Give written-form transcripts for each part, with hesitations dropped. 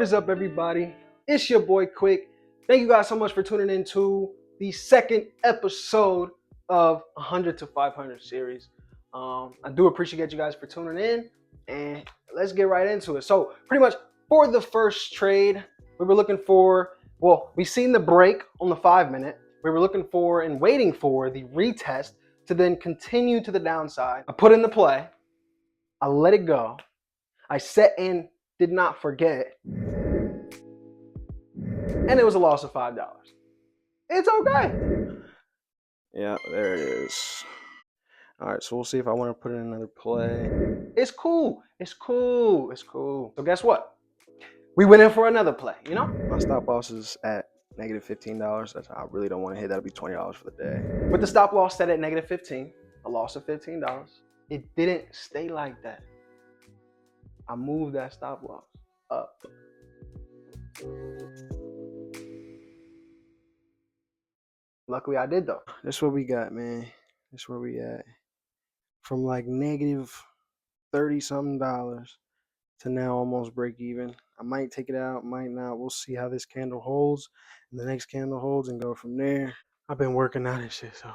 is up, everybody? It's your boy Quick. Thank you guys so much for tuning in to the second episode of 100 to 500 series. I do appreciate you guys for tuning in, and let's get right into it. So pretty much for the first trade, we were looking for, well, we seen the break on the 5-minute. We were looking for and waiting for the retest to then continue to the downside. I put in the play. I let it go. I set in, did not forget, and it was a loss of $5. It's okay. Yeah, there it is. All right, so we'll see if I want to put in another play. It's cool. It's cool. It's cool. So guess what? We went in for another play, you know? My stop loss is at negative $15. That's I really don't want to hit. That'll be $20 for the day. With the stop loss set at negative 15, a loss of $15, it didn't stay like that. I moved that stop loss up. Luckily I did though. That's what we got, man. That's where we at. From like negative 30 something dollars to now almost break even. I might take it out, might not. We'll see how this candle holds and the next candle holds and go from there. I've been working out and shit, so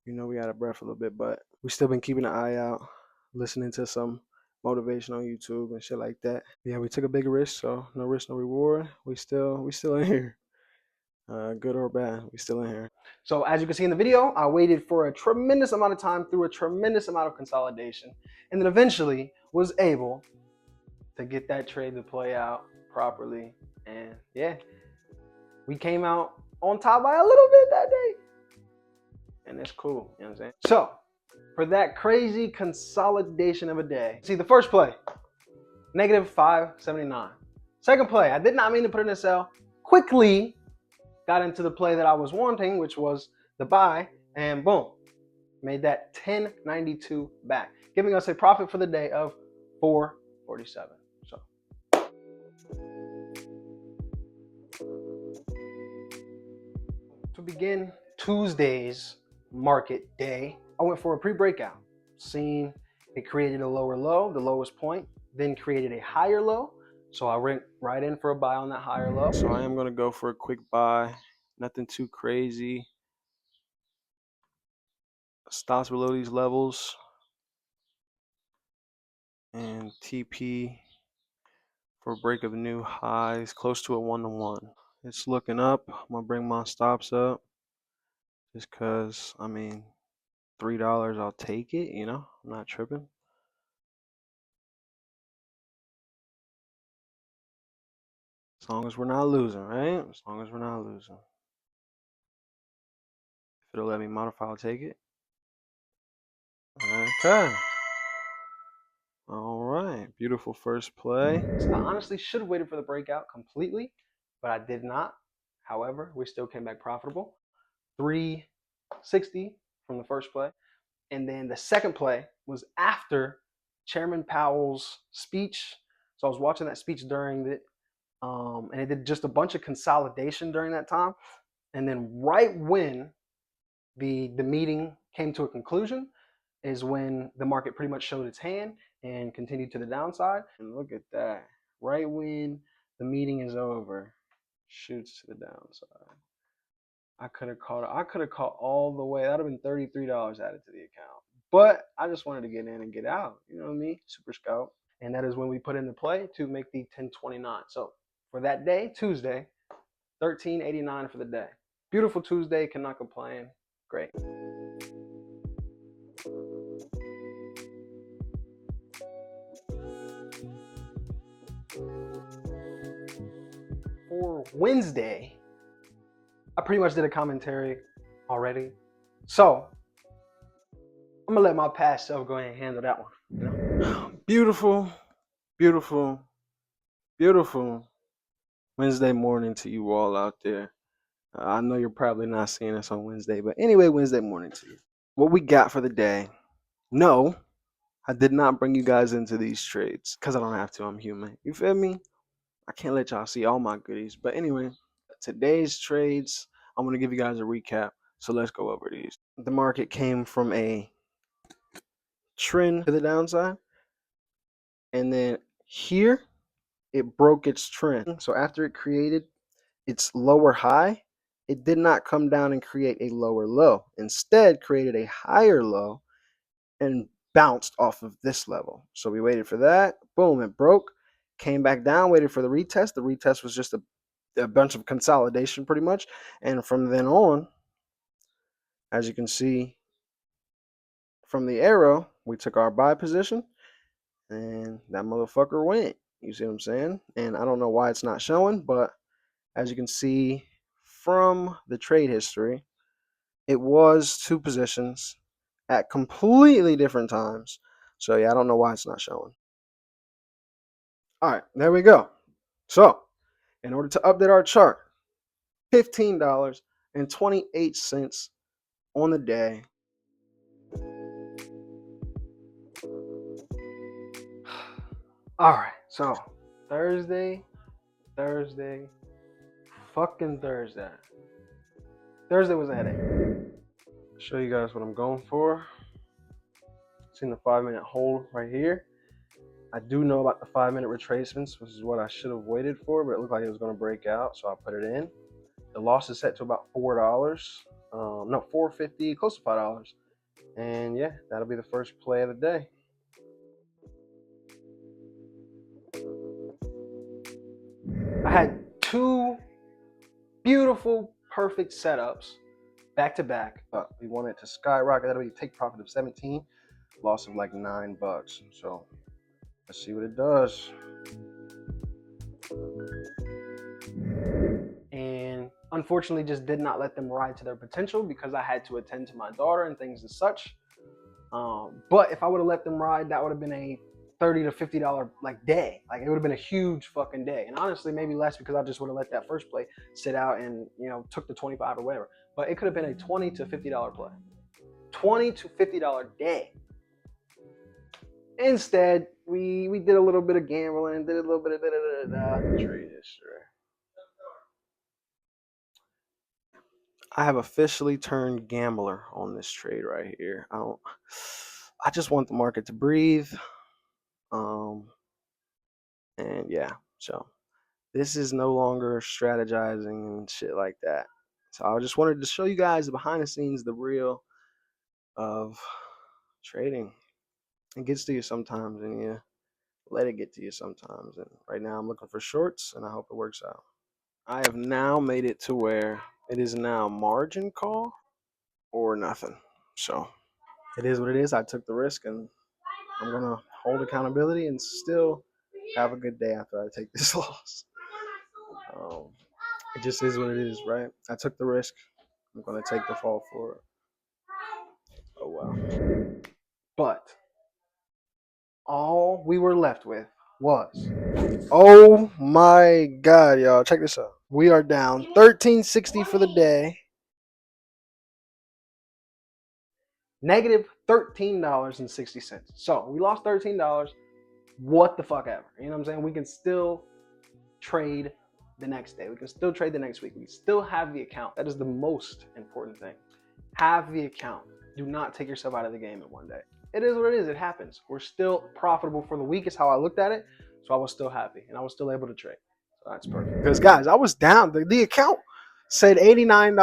you know we out of breath a little bit, but we still been keeping an eye out, listening to some motivation on YouTube and shit like that. Yeah, we took a big risk, so no risk, no reward. We still in here. Good or bad, we still in here. So as you can see in the video, I waited for a tremendous amount of time through a tremendous amount of consolidation, and then eventually was able to get that trade to play out properly. And yeah, we came out on top by a little bit that day, and it's cool, you know what I'm saying? So for that crazy consolidation of a day, see the first play, negative 579. Second play, I did not mean to put in a sell. Quickly got into the play that I was wanting, which was the buy, and boom, made that 1092 back, giving us a profit for the day of 447. So to begin Tuesday's market day, I went for a pre-breakout. Seen it created a lower low, the lowest point, then created a higher low. So I went right in for a buy on that higher low. So I am going to go for a quick buy. Nothing too crazy. Stops below these levels. And TP for a break of new highs, close to a 1-to-1. It's looking up. I'm going to bring my stops up. Just because, I mean, $3, I'll take it, you know? I'm not tripping. As long as we're not losing, right? As long as we're not losing. If it'll let me modify, I'll take it. Okay. All right. Beautiful first play. So I honestly should have waited for the breakout completely, but I did not. However, we still came back profitable. 360 from the first play. And then the second play was after Chairman Powell's speech. So I was watching that speech during it. And it did just a bunch of consolidation during that time. And then right when the meeting came to a conclusion is when the market pretty much showed its hand and continued to the downside. And look at that. Right when the meeting is over, shoots to the downside. I could have caught all the way. That would have been $33 added to the account. But I just wanted to get in and get out. You know what I mean? Super scout. And that is when we put in the play to make the 1029. So for that day, Tuesday, 1389 for the day. Beautiful Tuesday, cannot complain. Great. For Wednesday, I pretty much did a commentary already. So I'm gonna let my past self go ahead and handle that one. You know? Beautiful, beautiful, beautiful Wednesday morning to you all out there. I know you're probably not seeing us on Wednesday, but anyway, Wednesday morning to you. What we got for the day? No, I did not bring you guys into these trades because I don't have to. I'm human. You feel me? I can't let y'all see all my goodies. But anyway, today's trades, I'm going to give you guys a recap. So let's go over these. The market came from a trend to the downside. And then here, it broke its trend. So after it created its lower high, it did not come down and create a lower low. Instead, created a higher low and bounced off of this level. So we waited for that. Boom, it broke. Came back down, waited for the retest. The retest was just a bunch of consolidation pretty much. And from then on, as you can see from the arrow, we took our buy position and that motherfucker went. You see what I'm saying? And I don't know why it's not showing, but as you can see from the trade history, it was two positions at completely different times. So yeah, I don't know why it's not showing. All right, there we go. So in order to update our chart, $15.28 on the day. All right, so Thursday, fucking Thursday. Thursday was a headache. Show you guys what I'm going for. Seen the 5-minute hold right here. I do know about the 5-minute retracements, which is what I should have waited for, but it looked like it was going to break out, so I put it in. The loss is set to about $4. No, $4.50, close to $5. And yeah, that'll be the first play of the day. I had two beautiful, perfect setups back to back. We want it to skyrocket. That'll be a take profit of 17, loss of like $9. So let's see what it does. And unfortunately just did not let them ride to their potential because I had to attend to my daughter and things as such. But if I would have let them ride, that would have been a $30 to $50 like day. Like it would have been a huge fucking day. And honestly, maybe less because I just would have let that first play sit out and took the 25 or whatever. But it could have been a $20 to $50 play. $20 to $50 day. Instead, we did a little bit of gambling, did a little bit of trade history. I have officially turned gambler on this trade right here. I just want the market to breathe. And yeah, so this is no longer strategizing and shit like that. So I just wanted to show you guys the behind the scenes, the real of trading. It gets to you sometimes and you let it get to you sometimes. And right now I'm looking for shorts and I hope it works out. I have now made it to where it is now margin call or nothing. So it is what it is. I took the risk and I'm going to hold accountability and still have a good day after I take this loss. It just is what it is, right? I took the risk. I'm going to take the fall for it. Oh, well. But all we were left with was, oh my God, y'all. Check this out. We are down $13.60 for the day. Negative $13.60. So we lost $13. What the fuck ever. You know what I'm saying? We can still trade the next day. We can still trade the next week. We still have the account. That is the most important thing. Have the account. Do not take yourself out of the game in one day. It is what it is. It happens. We're still profitable for the week is how I looked at it. So I was still happy and I was still able to trade. So that's perfect. Because guys, I was down. The account said $89.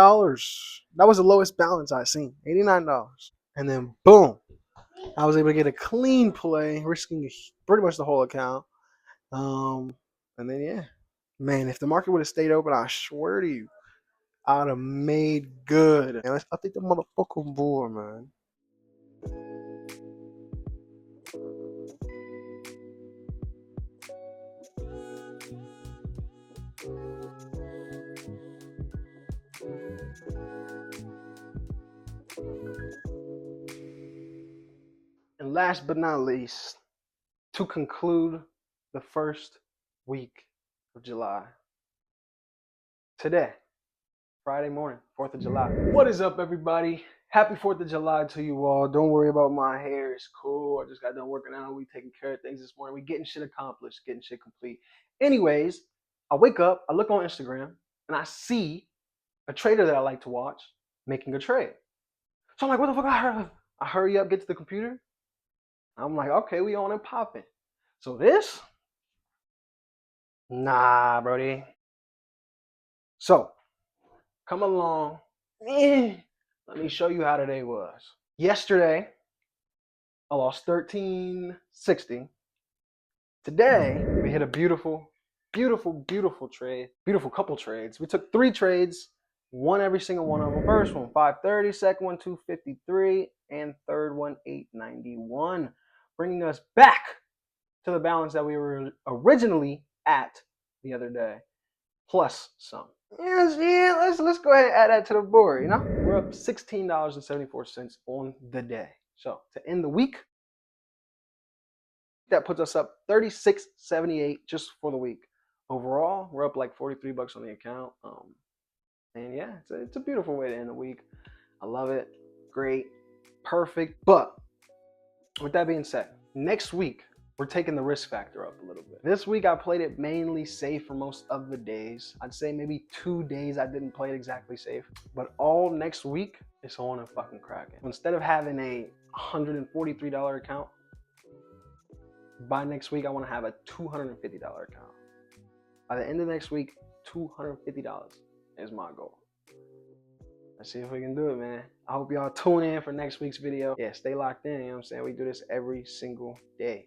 That was the lowest balance I've seen. $89. And then boom, I was able to get a clean play, risking pretty much the whole account. And then yeah, man, if the market would have stayed open, I swear to you, I'd have made good. And let's update the motherfucking board, man. And last but not least, to conclude the first week of July, today, Friday morning, 4th of July. What is up, everybody? Happy 4th of July to you all. Don't worry about my hair. It's cool. I just got done working out. We taking care of things this morning. We getting shit accomplished, getting shit complete. Anyways, I wake up, I look on Instagram, and I see a trader that I like to watch making a trade. So I'm like, what the fuck? I hurry up, get to the computer. I'm like, okay, we on and popping. So this Nah, Brody. So, come along. Let me show you how today was. Yesterday, I lost 1360. Today, we hit a beautiful, beautiful, beautiful trade. Beautiful couple trades. We took 3 trades, won every single one of them. First one, 530, second one, 253, and third one, 891. Bringing us back to the balance that we were originally at the other day, plus some. Yes, yeah, let's go ahead and add that to the board, you know? We're up $16.74 on the day. So to end the week, that puts us up 36.78 just for the week. Overall, we're up like 43 bucks on the account. And yeah, it's a beautiful way to end the week. I love it. Great. Perfect. But with that being said, next week we're taking the risk factor up a little bit. This week I played it mainly safe for most of the days. I'd say maybe 2 days I didn't play it exactly safe. But all next week, it's on and fucking cracking. Instead of having a $143 account, by next week I want to have a $250 account. By the end of next week, $250 is my goal. Let's see if we can do it, man. I hope y'all tune in for next week's video. Yeah, stay locked in, you know what I'm saying? We do this every single day.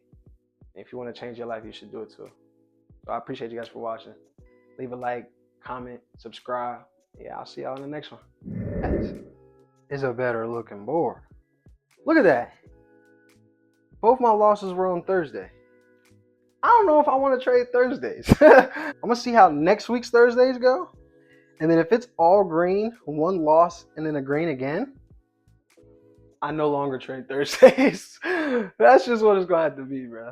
And if you want to change your life, you should do it too. So I appreciate you guys for watching. Leave a like, comment, subscribe. Yeah, I'll see y'all in the next one. That is a better looking board. Look at that. Both my losses were on Thursday. I don't know if I want to trade Thursdays. I'm going to see how next week's Thursdays go. And then if it's all green, one loss, and then a green again, I no longer trade Thursdays. That's just what it's going to have to be, bro.